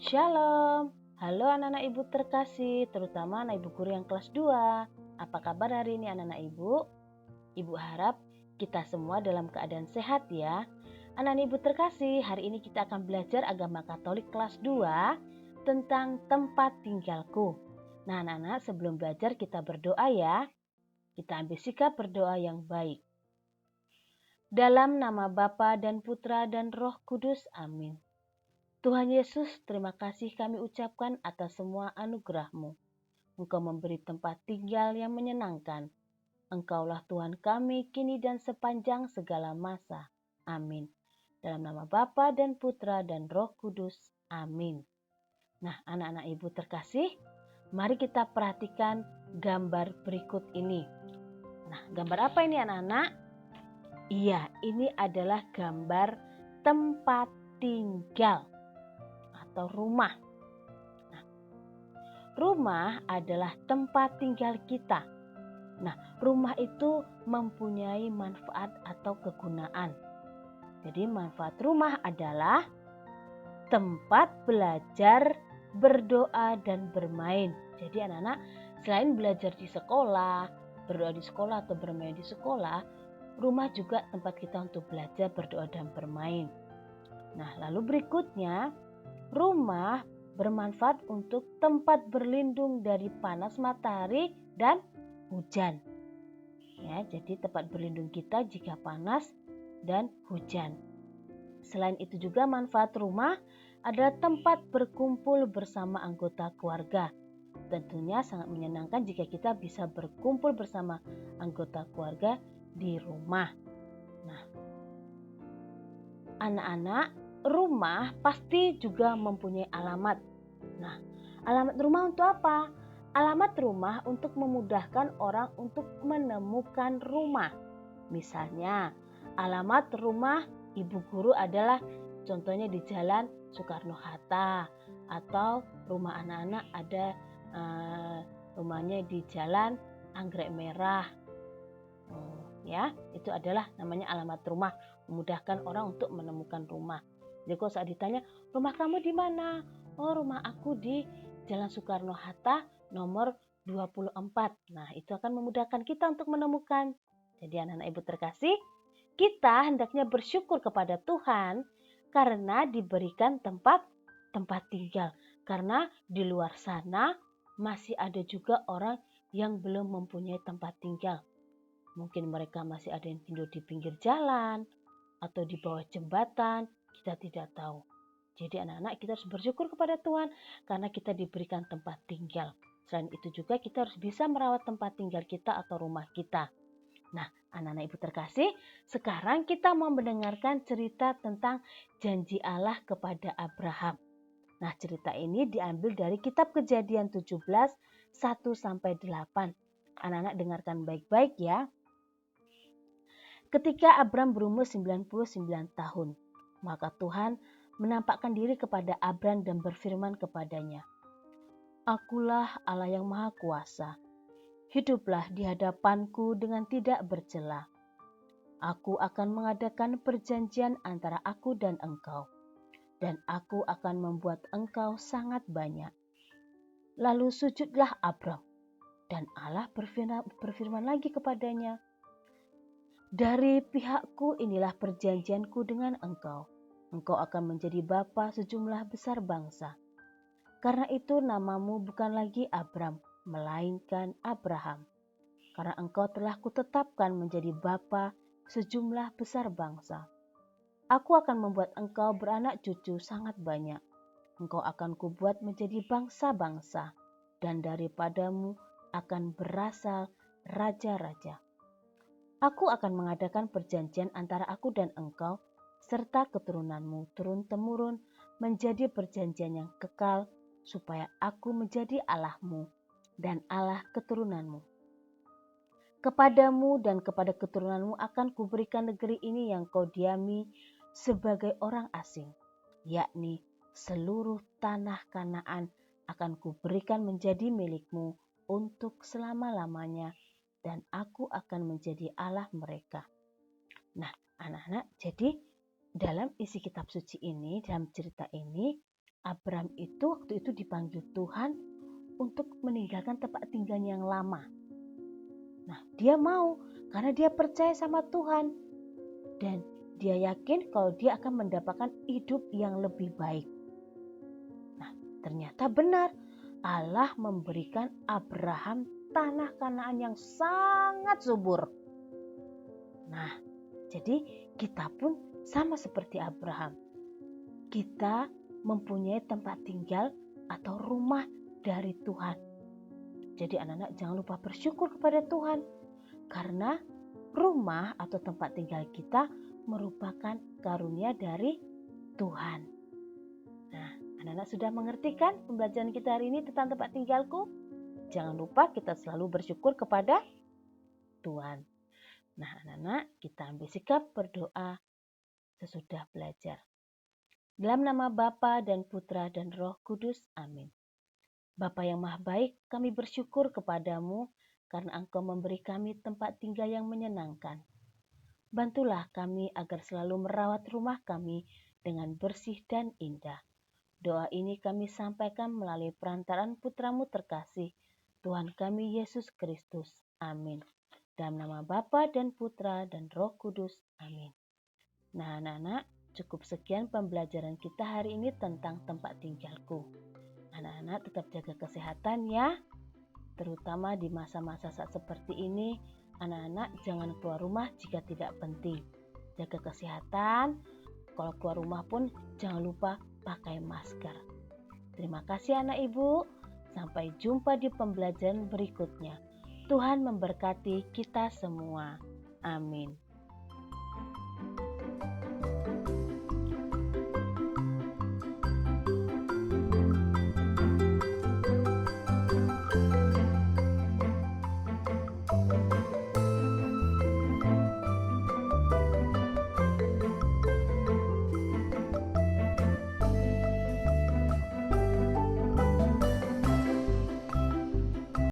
Shalom, halo anak-anak ibu terkasih, terutama anak ibu guru yang kelas 2. Apa kabar hari ini anak-anak ibu? Ibu harap kita semua dalam keadaan sehat ya. Anak-anak ibu terkasih, hari ini kita akan belajar agama Katolik kelas 2 tentang tempat tinggalku. Nah anak-anak, sebelum belajar kita berdoa ya. Kita ambil sikap berdoa yang baik. Dalam nama Bapa dan Putra dan Roh Kudus, amin. Tuhan Yesus, terima kasih kami ucapkan atas semua anugerah-Mu. Engkau memberi tempat tinggal yang menyenangkan. Engkaulah Tuhan kami kini dan sepanjang segala masa. Amin. Dalam nama Bapa dan Putra dan Roh Kudus. Amin. Nah, anak-anak ibu terkasih, mari kita perhatikan gambar berikut ini. Nah, gambar apa ini anak-anak? Iya, ini adalah gambar tempat tinggal atau rumah. Nah, rumah adalah tempat tinggal kita. Nah, rumah itu mempunyai manfaat atau kegunaan. Jadi manfaat rumah adalah tempat belajar, berdoa, dan bermain. Jadi anak-anak selain belajar di sekolah, berdoa di sekolah atau bermain di sekolah, rumah juga tempat kita untuk belajar, berdoa, dan bermain. Nah, lalu berikutnya, rumah bermanfaat untuk tempat berlindung dari panas matahari dan hujan. Ya, jadi tempat berlindung kita jika panas dan hujan. Selain itu juga manfaat rumah adalah tempat berkumpul bersama anggota keluarga. Tentunya sangat menyenangkan jika kita bisa berkumpul bersama anggota keluarga di rumah. Nah, anak-anak, rumah pasti juga mempunyai alamat. Nah, alamat rumah untuk apa? Alamat rumah untuk memudahkan orang untuk menemukan rumah. Misalnya, alamat rumah ibu guru adalah contohnya di Jalan Soekarno-Hatta, atau rumah anak-anak ada rumahnya di Jalan Anggrek Merah. Ya, itu adalah namanya alamat rumah, memudahkan orang untuk menemukan rumah. Jadi kalau saat ditanya, rumah kamu di mana? Oh, rumah aku di Jalan Soekarno-Hatta nomor 24. Nah, itu akan memudahkan kita untuk menemukan. Jadi anak-anak ibu terkasih, kita hendaknya bersyukur kepada Tuhan karena diberikan tempat tinggal. Karena di luar sana masih ada juga orang yang belum mempunyai tempat tinggal. Mungkin mereka masih ada yang tidur di pinggir jalan atau di bawah jembatan, kita tidak tahu. Jadi anak-anak, kita harus bersyukur kepada Tuhan karena kita diberikan tempat tinggal. Selain itu juga kita harus bisa merawat tempat tinggal kita atau rumah kita. Nah, anak-anak ibu terkasih, sekarang kita mau mendengarkan cerita tentang janji Allah kepada Abraham. Nah, cerita ini diambil dari kitab Kejadian 17, 1-8. Anak-anak dengarkan baik-baik ya. Ketika Abram berumur 99 tahun, maka Tuhan menampakkan diri kepada Abram dan berfirman kepadanya, "Akulah Allah yang Maha Kuasa. Hiduplah di hadapanku dengan tidak bercela. Aku akan mengadakan perjanjian antara aku dan engkau, dan aku akan membuat engkau sangat banyak." Lalu sujudlah Abram, dan Allah berfirman lagi kepadanya, "Dari pihakku inilah perjanjianku dengan engkau. Engkau akan menjadi bapa sejumlah besar bangsa. Karena itu namamu bukan lagi Abram, melainkan Abraham. Karena engkau telah kutetapkan menjadi bapa sejumlah besar bangsa. Aku akan membuat engkau beranak cucu sangat banyak. Engkau akan kubuat menjadi bangsa-bangsa, dan daripadamu akan berasal raja-raja. Aku akan mengadakan perjanjian antara aku dan engkau, serta keturunanmu turun-temurun menjadi perjanjian yang kekal, supaya aku menjadi Allahmu dan Allah keturunanmu. Kepadamu dan kepada keturunanmu akan kuberikan negeri ini yang kau diami sebagai orang asing, yakni seluruh tanah Kanaan akan kuberikan menjadi milikmu untuk selama-lamanya, dan aku akan menjadi Allah mereka." Nah, anak-anak, jadi dalam isi kitab suci ini, dalam cerita ini, Abraham itu waktu itu dipanggil Tuhan untuk meninggalkan tempat tinggalnya yang lama. Nah, dia mau karena dia percaya sama Tuhan dan dia yakin kalau dia akan mendapatkan hidup yang lebih baik. Nah, ternyata benar Allah memberikan Abraham tanah Kanaan yang sangat subur. Nah, jadi kita pun sama seperti Abraham. Kita mempunyai tempat tinggal atau rumah dari Tuhan. Jadi anak-anak jangan lupa bersyukur kepada Tuhan. Karena rumah atau tempat tinggal kita merupakan karunia dari Tuhan. Nah, anak-anak sudah mengerti kan pembelajaran kita hari ini tentang tempat tinggalku? Jangan lupa kita selalu bersyukur kepada Tuhan. Nah, anak-anak kita ambil sikap berdoa sesudah belajar. Dalam nama Bapa dan Putra dan Roh Kudus. Amin. Bapa yang Maha Baik, kami bersyukur kepadamu karena Engkau memberi kami tempat tinggal yang menyenangkan. Bantulah kami agar selalu merawat rumah kami dengan bersih dan indah. Doa ini kami sampaikan melalui perantaraan Putramu terkasih, Tuhan kami Yesus Kristus. Amin. Dalam nama Bapa dan Putra dan Roh Kudus. Amin. Nah, anak-anak, cukup sekian pembelajaran kita hari ini tentang tempat tinggalku. Anak-anak tetap jaga kesehatan ya, terutama di masa-masa saat seperti ini. Anak-anak jangan keluar rumah jika tidak penting. Jaga kesehatan, kalau keluar rumah pun jangan lupa pakai masker. Terima kasih anak ibu, sampai jumpa di pembelajaran berikutnya. Tuhan memberkati kita semua. Amin.